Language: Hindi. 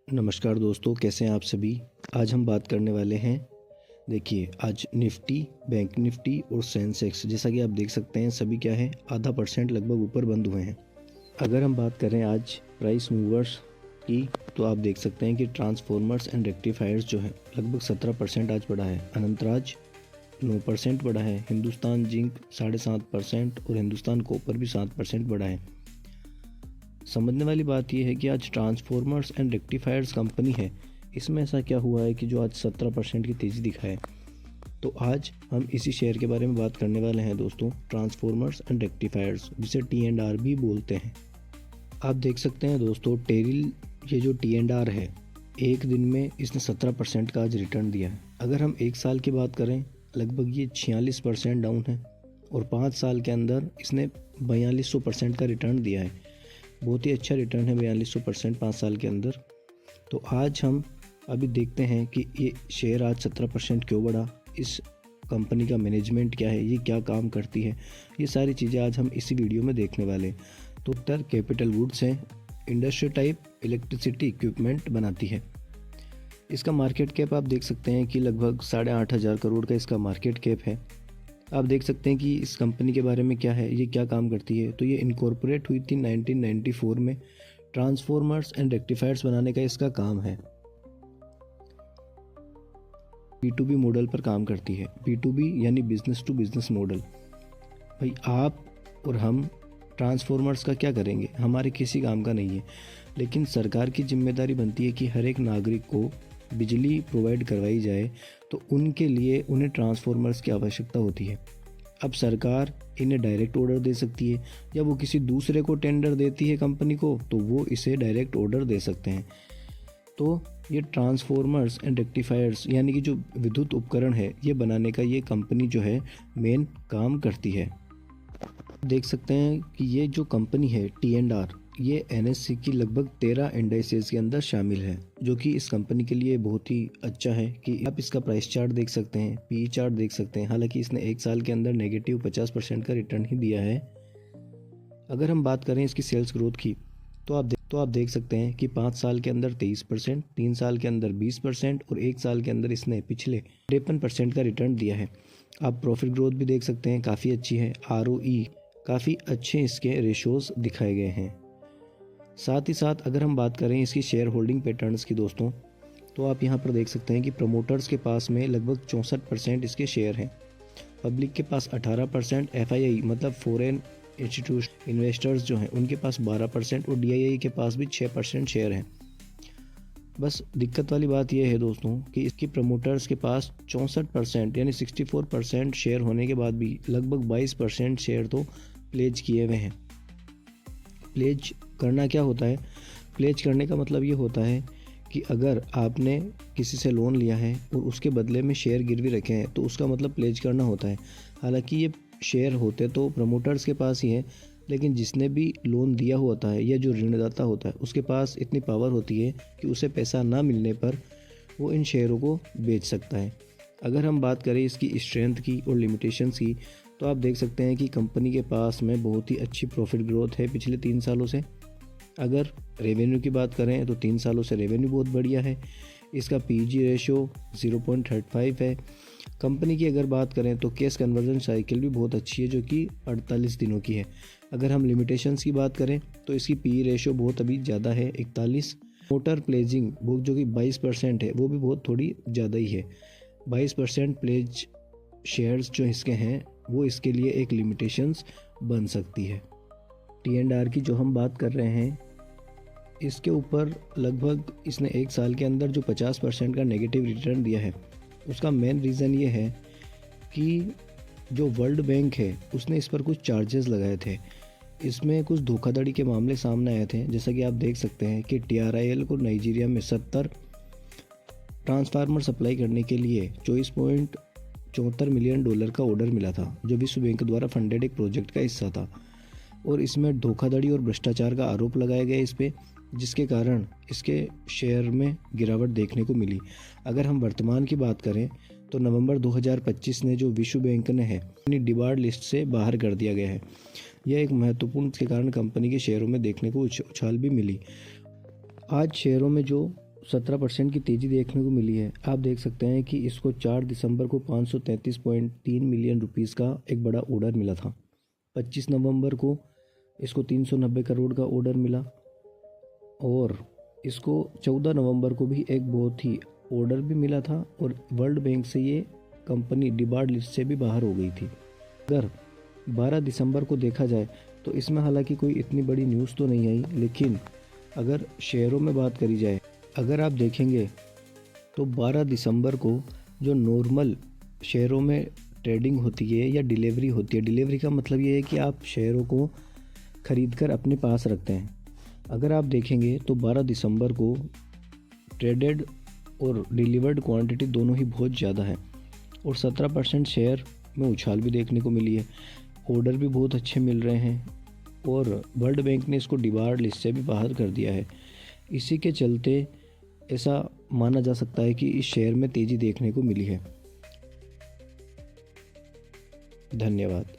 नमस्कार दोस्तों, कैसे हैं आप सभी। आज हम बात करने वाले हैं। देखिए, आज निफ्टी, बैंक निफ्टी और सेंसेक्स, जैसा कि आप देख सकते हैं, सभी क्या है, आधा % लगभग ऊपर बंद हुए हैं। अगर हम बात करें आज प्राइस मूवर्स की, तो आप देख सकते हैं कि ट्रांसफॉर्मर्स एंड रेक्टिफायर्स जो है लगभग 17% आज बढ़ा है। अनंतराज 9% बढ़ा है। हिंदुस्तान जिंक 7.5% और हिंदुस्तान कॉपर भी 7% बढ़ा है। समझने वाली बात यह है कि आज ट्रांसफॉर्मर्स एंड रेक्टिफायर्स कंपनी है, इसमें ऐसा क्या हुआ है कि जो आज 17% की तेज़ी दिखाए। तो आज हम इसी शेयर के बारे में बात करने वाले हैं दोस्तों, ट्रांसफॉर्मर्स एंड रेक्टिफायर्स, जिसे T&R भी बोलते हैं। आप देख सकते हैं दोस्तों, टेरिल, ये जो T&R है, एक दिन में इसने 17% का आज रिटर्न दिया है। अगर हम एक साल की बात करें, लगभग ये 46% डाउन है और 5 साल के अंदर इसने 4200% का रिटर्न दिया है। बहुत ही अच्छा रिटर्न है 4200% 5 साल के अंदर। तो आज हम अभी देखते हैं कि ये शेयर आज 17% क्यों बढ़ा, इस कंपनी का मैनेजमेंट क्या है, ये क्या काम करती है, ये सारी चीज़ें आज हम इसी वीडियो में देखने वाले हैं। तो उत्तर कैपिटल गुड्स है, इंडस्ट्री टाइप इलेक्ट्रिसिटी इक्विपमेंट बनाती है। इसका मार्केट कैप आप देख सकते हैं कि लगभग 8,500 करोड़ का इसका मार्केट कैप है। आप देख सकते हैं कि इस कंपनी के बारे में क्या है, ये क्या काम करती है। तो ये इनकॉर्पोरेट हुई थी 1994 में। ट्रांसफॉर्मर्स एंड रेक्टिफायर्स बनाने का इसका काम है। B2B मॉडल पर काम करती है। B2B यानी बिजनेस टू बिजनेस मॉडल। भाई, आप और हम ट्रांसफॉर्मर्स का क्या करेंगे, हमारे किसी काम का नहीं है, लेकिन सरकार की जिम्मेदारी बनती है कि हर एक नागरिक को बिजली प्रोवाइड करवाई जाए, तो उनके लिए उन्हें ट्रांसफॉर्मर्स की आवश्यकता होती है। अब सरकार इन्हें डायरेक्ट ऑर्डर दे सकती है, या वो किसी दूसरे को टेंडर देती है कंपनी को, तो वो इसे डायरेक्ट ऑर्डर दे सकते हैं। तो ये ट्रांसफॉर्मर्स एंड रेक्टिफायर्स यानी कि जो विद्युत उपकरण है, ये बनाने का ये कंपनी जो है मेन काम करती है। देख सकते हैं कि ये जो कंपनी है T&R, ये NSE की लगभग 13 इंडाइसेस के अंदर शामिल है, जो कि इस कंपनी के लिए बहुत ही अच्छा है कि आप इसका प्राइस चार्ट देख सकते हैं, PE चार्ट देख सकते हैं। हालांकि इसने एक साल के अंदर नेगेटिव 50% का रिटर्न ही दिया है। अगर हम बात करें इसकी सेल्स ग्रोथ की, तो आप देख सकते हैं कि 5 साल के अंदर 23%, 3 साल के अंदर 20% और 1 साल के अंदर इसने पिछले 53% का रिटर्न दिया है। आप प्रॉफिट ग्रोथ भी देख सकते हैं, काफ़ी अच्छी है। ROE काफ़ी अच्छे इसके रेशोज़ दिखाए गए हैं। साथ ही साथ अगर हम बात करें इसकी शेयर होल्डिंग पैटर्न्स की दोस्तों, तो आप यहाँ पर देख सकते हैं कि प्रमोटर्स के पास में लगभग 64% इसके शेयर हैं। पब्लिक के पास 18%, FII मतलब फॉरेन इंस्टीट्यूशन इन्वेस्टर्स जो हैं उनके पास 12% और DII के पास भी 6% शेयर हैं। बस दिक्कत वाली बात यह है दोस्तों कि इसकी प्रमोटर्स के पास 64% यानी 64% शेयर होने के बाद भी लगभग 22% शेयर तो प्लेज किए हुए हैं। प्लेज करना क्या होता है? प्लेज करने का मतलब ये होता है कि अगर आपने किसी से लोन लिया है और उसके बदले में शेयर गिरवी रखे हैं, तो उसका मतलब प्लेज करना होता है। हालांकि ये शेयर होते तो प्रमोटर्स के पास ही हैं, लेकिन जिसने भी लोन दिया होता है या जो ऋणदाता होता है, उसके पास इतनी पावर होती है कि उसे पैसा ना मिलने पर वो इन शेयरों को बेच सकता है। अगर हम बात करें इसकी स्ट्रेंथ की और लिमिटेशंस की, तो आप देख सकते हैं कि कंपनी के पास में बहुत ही अच्छी प्रॉफिट ग्रोथ है पिछले 3 सालों से। अगर रेवेन्यू की बात करें तो 3 सालों से रेवेन्यू बहुत बढ़िया है। इसका PEG रेशो 0.35 है। कंपनी की अगर बात करें तो कैश कन्वर्जन साइकिल भी बहुत अच्छी है, जो कि 48 दिनों की है। अगर हम लिमिटेशंस की बात करें तो इसकी PE रेशो बहुत अभी ज़्यादा है, 41। मोटर प्लेजिंग वो जो कि 22% है, वो भी बहुत थोड़ी ज़्यादा ही है। 22% प्लेज शेयर्स जो इसके हैं, वो इसके लिए एक लिमिटेशंस बन सकती है। T&R की जो हम बात कर रहे हैं, इसके ऊपर लगभग इसने एक साल के अंदर जो 50% का नेगेटिव रिटर्न दिया है, उसका मेन रीज़न ये है कि जो वर्ल्ड बैंक है उसने इस पर कुछ चार्जेस लगाए थे। इसमें कुछ धोखाधड़ी के मामले सामने आए थे। जैसा कि आप देख सकते हैं कि TRIL को नाइजीरिया में 70 ट्रांसफार्मर सप्लाई करने के लिए $24.74 मिलियन का ऑर्डर मिला था, जो विश्व बैंक द्वारा फंडेड एक प्रोजेक्ट का हिस्सा था। और इसमें धोखाधड़ी और भ्रष्टाचार का आरोप लगाया गया इस पे, जिसके कारण इसके शेयर में गिरावट देखने को मिली। अगर हम वर्तमान की बात करें तो नवंबर 2025 ने जो विश्व बैंक ने है अपनी डिबार्ड लिस्ट से बाहर कर दिया गया है। यह एक महत्वपूर्ण के कारण कंपनी के शेयरों में देखने को उछाल भी मिली। आज शेयरों में जो 17% की तेज़ी देखने को मिली है। आप देख सकते हैं कि इसको 4 दिसंबर को 533.3 मिलियन रुपीस का एक बड़ा ऑर्डर मिला था। 25 नवंबर को इसको 390 करोड़ का ऑर्डर मिला और इसको 14 नवंबर को भी एक बहुत ही ऑर्डर भी मिला था और वर्ल्ड बैंक से ये कंपनी डिबार्ड लिस्ट से भी बाहर हो गई थी। अगर 12 दिसंबर को देखा जाए तो इसमें हालांकि कोई इतनी बड़ी न्यूज़ तो नहीं आई, लेकिन अगर शेयरों में बात करी जाए, अगर आप देखेंगे तो 12 दिसंबर को जो नॉर्मल शेयरों में ट्रेडिंग होती है या डिलीवरी होती है, डिलीवरी का मतलब ये है कि आप शेयरों को ख़रीद कर अपने पास रखते हैं। अगर आप देखेंगे तो 12 दिसंबर को ट्रेडेड और डिलीवर्ड क्वांटिटी दोनों ही बहुत ज़्यादा है और 17% शेयर में उछाल भी देखने को मिली है। ऑर्डर भी बहुत अच्छे मिल रहे हैं और वर्ल्ड बैंक ने इसको डिबार्ड लिस्ट से भी बाहर कर दिया है। इसी के चलते ऐसा माना जा सकता है कि इस शेयर में तेज़ी देखने को मिली है। धन्यवाद।